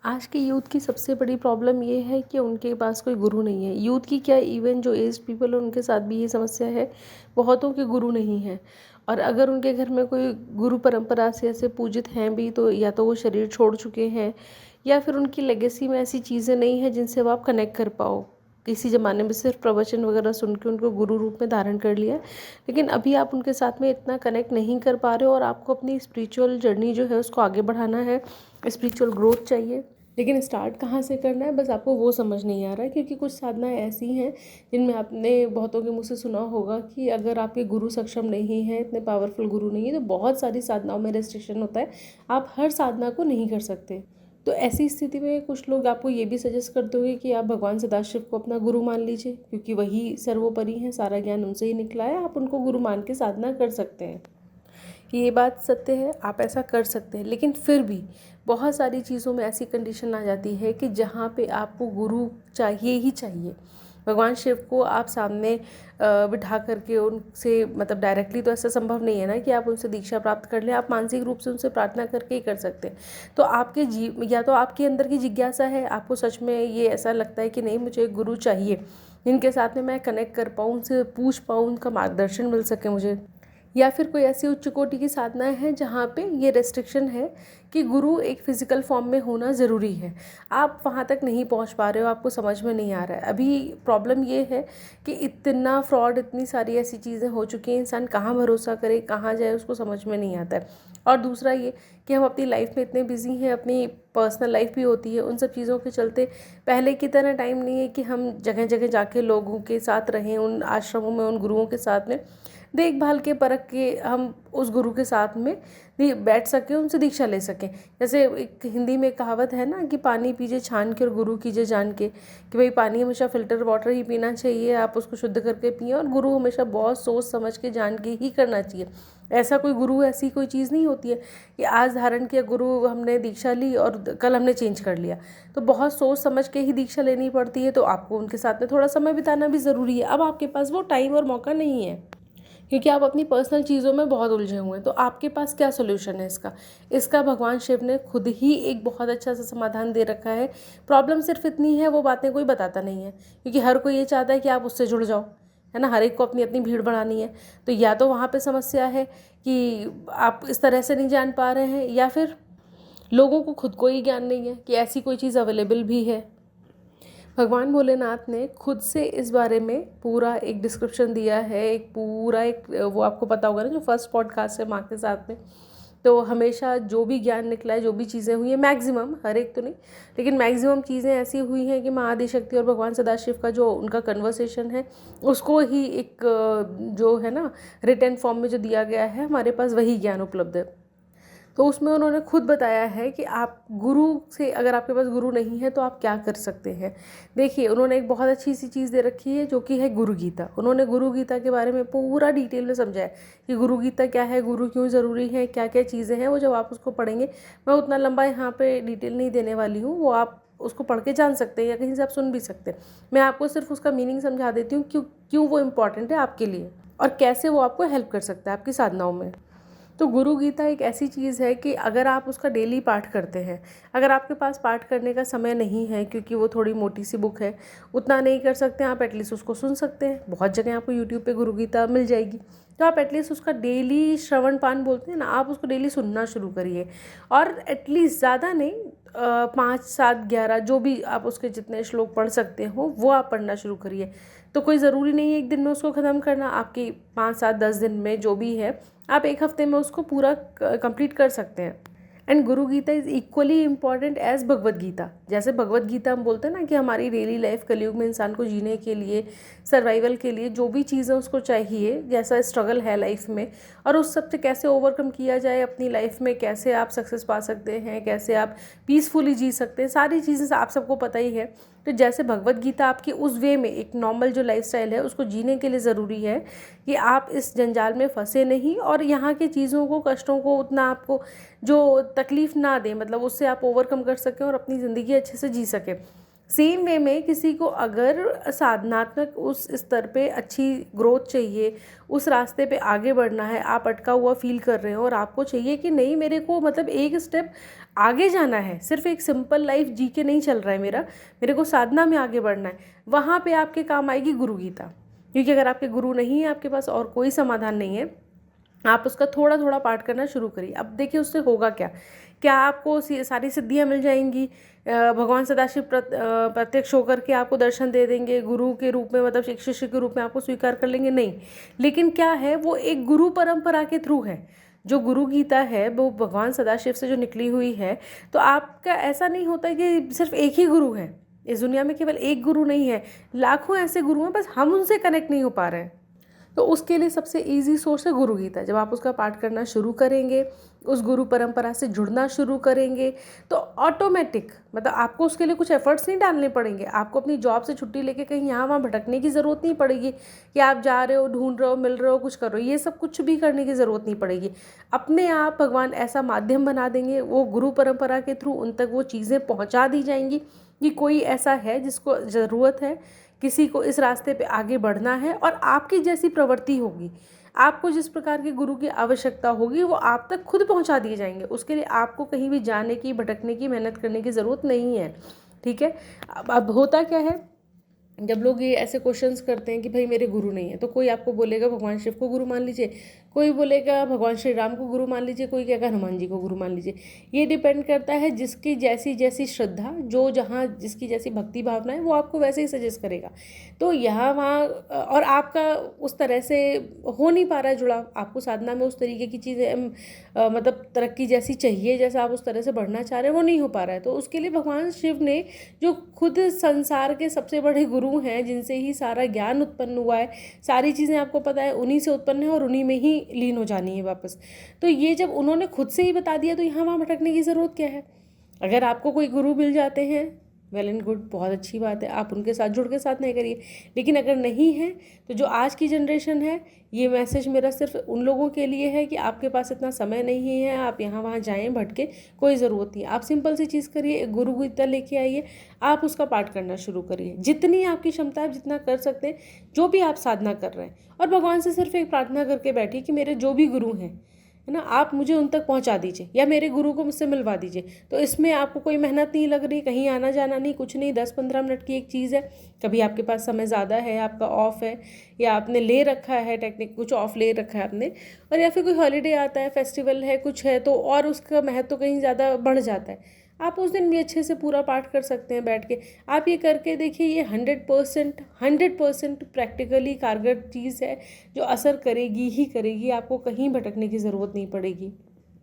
आज के यूथ की सबसे बड़ी प्रॉब्लम ये है कि उनके पास कोई गुरु नहीं है। यूथ की क्या, इवन जो एज्ड पीपल है उनके साथ भी ये समस्या है। बहुतों के गुरु नहीं हैं, और अगर उनके घर में कोई गुरु परंपरा से ऐसे पूजित हैं भी, तो या तो वो शरीर छोड़ चुके हैं, या फिर उनकी लेगेसी में ऐसी चीज़ें नहीं हैं जिनसे वो आप कनेक्ट कर पाओ। किसी ज़माने में सिर्फ प्रवचन वगैरह सुन के उनको गुरु रूप में धारण कर लिया है, लेकिन अभी आप उनके साथ में इतना कनेक्ट नहीं कर पा रहे हो, और आपको अपनी स्पिरिचुअल जर्नी जो है उसको आगे बढ़ाना है, स्पिरिचुअल ग्रोथ चाहिए। लेकिन स्टार्ट कहाँ से करना है, बस आपको वो समझ नहीं आ रहा है। क्योंकि कुछ साधनाएं ऐसी हैं जिनमें आपने बहुतों के मुँह से सुना होगा कि अगर आपके गुरु सक्षम नहीं है, इतने पावरफुल गुरु नहीं है, तो बहुत सारी साधनाओं में रेस्ट्रिक्शन होता है, आप हर साधना को नहीं कर सकते। तो ऐसी स्थिति में कुछ लोग आपको ये भी सजेस्ट करते होंगे कि आप भगवान सदाशिव को अपना गुरु मान लीजिए, क्योंकि वही सर्वोपरि हैं, सारा ज्ञान उनसे ही निकला है, आप उनको गुरु मान के साधना कर सकते हैं। ये बात सत्य है, आप ऐसा कर सकते हैं। लेकिन फिर भी बहुत सारी चीज़ों में ऐसी कंडीशन आ जाती है कि जहाँ पे आपको गुरु चाहिए ही चाहिए। भगवान शिव को आप सामने बिठा करके उनसे, मतलब डायरेक्टली तो ऐसा संभव नहीं है ना कि आप उनसे दीक्षा प्राप्त कर लें, आप मानसिक रूप से उनसे प्रार्थना करके ही कर सकते हैं। तो आपके या तो आपके अंदर की जिज्ञासा है, आपको सच में ये ऐसा लगता है कि नहीं, मुझे एक गुरु चाहिए जिनके साथ में मैं कनेक्ट कर पाऊँ, उनसे पूछ पाऊँ, उनका मार्गदर्शन मिल सके मुझे। या फिर कोई ऐसी उच्च कोटि की साधनाएं हैं जहाँ पे ये रेस्ट्रिक्शन है कि गुरु एक फिजिकल फॉर्म में होना ज़रूरी है, आप वहाँ तक नहीं पहुँच पा रहे हो, आपको समझ में नहीं आ रहा है। अभी प्रॉब्लम ये है कि इतना फ्रॉड, इतनी सारी ऐसी चीज़ें हो चुकी हैं, इंसान कहाँ भरोसा करे, कहाँ जाए, उसको समझ में नहीं आता है। और दूसरा ये कि हम अपनी लाइफ में इतने बिजी हैं, अपनी पर्सनल लाइफ भी होती है, उन सब चीज़ों के चलते पहले की तरह टाइम नहीं है कि हम जगह जगह जाके लोगों के साथ रहें, उन आश्रमों में, उन गुरुओं के साथ में देखभाल के परख के हम उस गुरु के साथ में बैठ सकें, उनसे दीक्षा ले सकें। जैसे एक हिंदी में कहावत है ना कि पानी पीजिए छान के और गुरु कीजिए जान के, कि भाई पानी हमेशा फ़िल्टर वाटर ही पीना चाहिए, आप उसको शुद्ध करके पिए, और गुरु हमेशा बहुत सोच समझ के जान के ही करना चाहिए। ऐसा कोई गुरु, ऐसी कोई चीज़ नहीं होती है कि आज धारण किया गुरु, हमने दीक्षा ली और कल हमने चेंज कर लिया। तो बहुत सोच समझ के ही दीक्षा लेनी पड़ती है, तो आपको उनके साथ में थोड़ा समय बिताना भी ज़रूरी है। अब आपके पास वो टाइम और मौका नहीं है, क्योंकि आप अपनी पर्सनल चीज़ों में बहुत उलझे हुए हैं। तो आपके पास क्या सोल्यूशन है इसका भगवान शिव ने खुद ही एक बहुत अच्छा सा समाधान दे रखा है। प्रॉब्लम सिर्फ इतनी है, वो बातें कोई बताता नहीं है, क्योंकि हर कोई ये चाहता है कि आप उससे जुड़ जाओ, है ना। हर एक को अपनी अपनी भीड़ बढ़ानी है। तो या तो वहाँ पे समस्या है कि आप इस तरह से नहीं जान पा रहे हैं, या फिर लोगों को खुद को ही ज्ञान नहीं है कि ऐसी कोई चीज़ अवेलेबल भी है। भगवान भोलेनाथ ने खुद से इस बारे में पूरा एक डिस्क्रिप्शन दिया है, एक पूरा एक, वो आपको पता होगा ना, जो फर्स्ट पॉडकास्ट है माँ के साथ में। तो हमेशा जो भी ज्ञान निकला है, जो भी चीज़ें हुई हैं, मैक्सिमम, हर एक तो नहीं, लेकिन मैक्सिमम चीज़ें ऐसी हुई हैं कि माँ आदिशक्ति और भगवान सदाशिव का जो उनका कन्वर्सेशन है, उसको ही एक जो है ना रिटन फॉर्म में जो दिया गया है, हमारे पास वही ज्ञान उपलब्ध है। तो उसमें उन्होंने खुद बताया है कि आप गुरु से, अगर आपके पास गुरु नहीं है तो आप क्या कर सकते हैं। देखिए, उन्होंने एक बहुत अच्छी सी चीज़ दे रखी है जो कि है गुरु गीता। उन्होंने गुरु गीता के बारे में पूरा डिटेल में समझाया कि गुरु गीता क्या है, गुरु क्यों ज़रूरी है, क्या क्या चीज़ें हैं। वो जब आप उसको पढ़ेंगे, मैं उतना लंबा यहाँ पे डिटेल नहीं देने वाली हूँ, वो आप उसको पढ़ के जान सकते हैं या कहीं से आप सुन भी सकते हैं। मैं आपको सिर्फ उसका मीनिंग समझा देती हूँ, क्यों क्यों वो इम्पॉर्टेंट है आपके लिए, और कैसे वो आपको हेल्प कर सकता है आपकी साधनाओं में। तो गुरु गीता एक ऐसी चीज़ है कि अगर आप उसका डेली पाठ करते हैं, अगर आपके पास पाठ करने का समय नहीं है, क्योंकि वो थोड़ी मोटी सी बुक है, उतना नहीं कर सकते, आप एटलीस्ट उसको सुन सकते हैं। बहुत जगह आपको यूट्यूब पे गुरु गीता मिल जाएगी, तो आप एटलीस्ट उसका डेली श्रवण पान बोलते हैं ना, आप उसको डेली सुनना शुरू करिए। और एटलीस्ट ज़्यादा नहीं, 5, 7, 11 जो भी आप उसके जितने श्लोक पढ़ सकते हो वो आप पढ़ना शुरू करिए। तो कोई ज़रूरी नहीं है एक दिन में उसको ख़त्म करना, आपकी 5, 7, 10 दिन में जो भी है, आप एक हफ्ते में उसको पूरा कंप्लीट कर सकते हैं। And Guru Gita is equally important as Bhagavad Gita. जैसे भगवद गीता हम बोलते हैं ना कि हमारी डेली लाइफ कलयुग में इंसान को जीने के लिए, सर्वाइवल के लिए जो भी चीज़ें उसको चाहिए, जैसा स्ट्रगल है लाइफ में, और उस सब से कैसे ओवरकम किया जाए अपनी लाइफ में, कैसे आप सक्सेस पा सकते हैं, कैसे आप पीसफुली जी सकते हैं, सारी चीज़ें आप सबको पता ही है। तो जैसे भगवद गीता आपकी उस वे में, एक नॉर्मल जो लाइफस्टाइल है उसको जीने के लिए ज़रूरी है कि आप इस जंजाल में फंसे नहीं, और यहाँ की चीज़ों को, कष्टों को उतना आपको जो तकलीफ़ ना दें, मतलब उससे आप ओवरकम कर सकें और अपनी ज़िंदगी अच्छे से जी सकें। सेम वे में किसी को अगर साधनात्मक उस स्तर पे अच्छी ग्रोथ चाहिए, उस रास्ते पे आगे बढ़ना है, आप अटका हुआ फील कर रहे हो और आपको चाहिए कि नहीं मेरे को मतलब एक स्टेप आगे जाना है, सिर्फ एक सिंपल लाइफ जी के नहीं चल रहा है मेरा, मेरे को साधना में आगे बढ़ना है, वहाँ पे आपके काम आएगी गुरु गीता। क्योंकि अगर आपके गुरु नहीं है, आपके पास और कोई समाधान नहीं है, आप उसका थोड़ा थोड़ा पाठ करना शुरू करिए। अब देखिए उससे होगा क्या, क्या आपको सारी सिद्धियां मिल जाएंगी, भगवान सदाशिव प्रत्यक्ष होकर के आपको दर्शन दे देंगे गुरु के रूप में, मतलब एक शिष्य के रूप में आपको स्वीकार कर लेंगे? नहीं। लेकिन क्या है, वो एक गुरु परंपरा के थ्रू है। जो गुरु गीता है वो भगवान सदाशिव से जो निकली हुई है, तो आपका ऐसा नहीं होता कि सिर्फ एक ही गुरु है। इस दुनिया में केवल एक गुरु नहीं है, लाखों ऐसे गुरु हैं, बस हम उनसे कनेक्ट नहीं हो पा रहे हैं। तो उसके लिए सबसे इजी सोर्स है गुरु गीता। जब आप उसका पाठ करना शुरू करेंगे, उस गुरु परंपरा से जुड़ना शुरू करेंगे, तो ऑटोमेटिक, मतलब आपको उसके लिए कुछ एफर्ट्स नहीं डालने पड़ेंगे। आपको अपनी जॉब से छुट्टी लेके कहीं यहाँ वहाँ भटकने की ज़रूरत नहीं पड़ेगी कि आप जा रहे हो, ढूंढ रहे हो, मिल रहे हो, कुछ कर रहे हो, ये सब कुछ भी करने की ज़रूरत नहीं पड़ेगी। अपने आप भगवान ऐसा माध्यम बना देंगे, वो गुरु परंपरा के थ्रू उन तक वो चीज़ें पहुँचा दी जाएंगी कि कोई ऐसा है जिसको ज़रूरत है, किसी को इस रास्ते पे आगे बढ़ना है, और आपकी जैसी प्रवृत्ति होगी, आपको जिस प्रकार के गुरु की आवश्यकता होगी, वो आप तक खुद पहुंचा दिए जाएंगे। उसके लिए आपको कहीं भी जाने की, भटकने की, मेहनत करने की ज़रूरत नहीं है। ठीक है। अब होता क्या है, जब लोग ये ऐसे क्वेश्चंस करते हैं कि भाई मेरे गुरु नहीं है, तो कोई आपको बोलेगा भगवान शिव को गुरु मान लीजिए, कोई बोलेगा भगवान श्री राम को गुरु मान लीजिए, कोई कहेगा हनुमान जी को गुरु मान लीजिए। ये डिपेंड करता है जिसकी जैसी जैसी श्रद्धा, जो जहाँ जिसकी जैसी भक्ति भावना है, वो आपको वैसे ही सजेस्ट करेगा। तो यहाँ वहाँ और आपका उस तरह से हो नहीं पा रहा है जुड़ाव, आपको साधना में उस तरीके की चीज़ें मतलब तरक्की जैसी चाहिए, जैसा आप उस तरह से बढ़ना चाह रहे हैं, वो नहीं हो पा रहा है। तो उसके लिए भगवान शिव ने, जो खुद संसार के सबसे बड़े गुरु हैं, जिनसे ही सारा ज्ञान उत्पन्न हुआ है, सारी चीज़ें आपको पता है उन्हीं से उत्पन्न है और उन्हीं में ही लीन हो जानी है वापस। तो ये जब उन्होंने खुद से ही बता दिया, तो यहाँ वहाँ भटकने की ज़रूरत क्या है। अगर आपको कोई गुरु मिल जाते हैं, वेल एंड गुड, बहुत अच्छी बात है, आप उनके साथ जुड़ के साथ नहीं करिए। लेकिन अगर नहीं है, तो जो आज की जनरेशन है, ये मैसेज मेरा सिर्फ उन लोगों के लिए है कि आपके पास इतना समय नहीं है, आप यहाँ वहाँ जाएं भटके, कोई ज़रूरत नहीं। आप सिंपल सी चीज़ करिए, एक गुरु गीता लेके आइए, आप उसका पाठ करना शुरू करिए, जितनी आपकी क्षमता है, जितना कर सकते हैं, जो भी आप साधना कर रहे हैं, और भगवान से सिर्फ एक प्रार्थना करके बैठिए कि मेरे जो भी गुरु हैं, है ना, आप मुझे उन तक पहुंचा दीजिए, या मेरे गुरु को मुझसे मिलवा दीजिए। तो इसमें आपको कोई मेहनत नहीं लग रही, कहीं आना जाना नहीं, कुछ नहीं, 10-15 मिनट की एक चीज़ है। कभी आपके पास समय ज़्यादा है, आपका ऑफ है, या आपने ले रखा है टेक्निक, कुछ ऑफ ले रखा है आपने, और या फिर कोई हॉलीडे आता है, फेस्टिवल है, कुछ है, तो और उसका महत्व तो कहीं ज़्यादा बढ़ जाता है। आप उस दिन भी अच्छे से पूरा पाठ कर सकते हैं बैठ के। आप ये करके देखिए, ये 100% प्रैक्टिकली कारगर चीज़ है, जो असर करेगी ही करेगी, आपको कहीं भटकने की ज़रूरत नहीं पड़ेगी।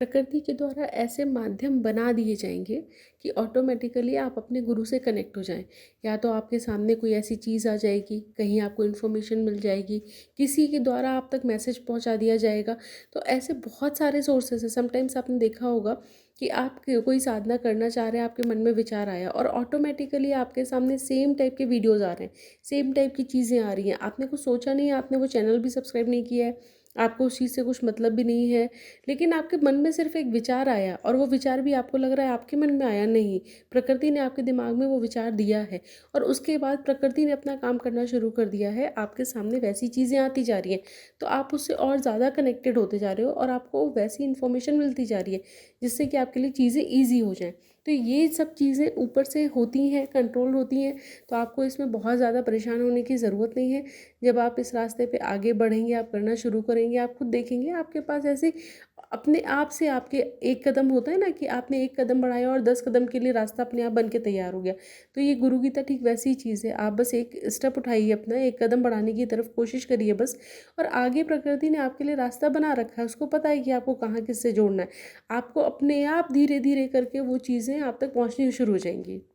प्रकृति के द्वारा ऐसे माध्यम बना दिए जाएंगे कि ऑटोमेटिकली आप अपने गुरु से कनेक्ट हो जाएं। या तो आपके सामने कोई ऐसी चीज़ आ जाएगी, कहीं आपको इन्फॉर्मेशन मिल जाएगी, किसी के द्वारा आप तक मैसेज पहुंचा दिया जाएगा। तो ऐसे बहुत सारे सोर्सेस हैं। समटाइम्स आपने देखा होगा कि आप कोई साधना करना चाह रहे हैं, आपके मन में विचार आया और ऑटोमेटिकली आपके सामने सेम टाइप के वीडियोज़ आ रहे हैं, सेम टाइप की चीज़ें आ रही हैं। आपने कुछ सोचा नहीं है, आपने वो चैनल भी सब्सक्राइब नहीं किया है, आपको उस चीज़ से कुछ मतलब भी नहीं है, लेकिन आपके मन में सिर्फ एक विचार आया, और वो विचार भी आपको लग रहा है आपके मन में आया नहीं, प्रकृति ने आपके दिमाग में वो विचार दिया है, और उसके बाद प्रकृति ने अपना काम करना शुरू कर दिया है, आपके सामने वैसी चीज़ें आती जा रही हैं, तो आप उससे और ज़्यादा कनेक्टेड होते जा रहे हो, और आपको वैसी इन्फॉर्मेशन मिलती जा रही है जिससे कि आपके लिए चीज़ें ईजी हो जाएँ। तो ये सब चीज़ें ऊपर से होती हैं, कंट्रोल होती हैं, तो आपको इसमें बहुत ज़्यादा परेशान होने की ज़रूरत नहीं है। जब आप इस रास्ते पे आगे बढ़ेंगे, आप करना शुरू करेंगे, आप खुद देखेंगे आपके पास ऐसे अपने आप से, आपके एक कदम होता है ना कि आपने एक कदम बढ़ाया और 10 कदम के लिए रास्ता अपने आप बन के तैयार हो गया। तो ये गुरु गीता ठीक वैसी ही चीज़ है। आप बस एक स्टेप उठाइए, अपना एक कदम बढ़ाने की तरफ कोशिश करिए बस, और आगे प्रकृति ने आपके लिए रास्ता बना रखा है, उसको पता है कि आपको कहाँ किससे जोड़ना है। आपको अपने आप धीरे धीरे करके वो चीज़ें आप तक पहुँचनी शुरू हो जाएंगी।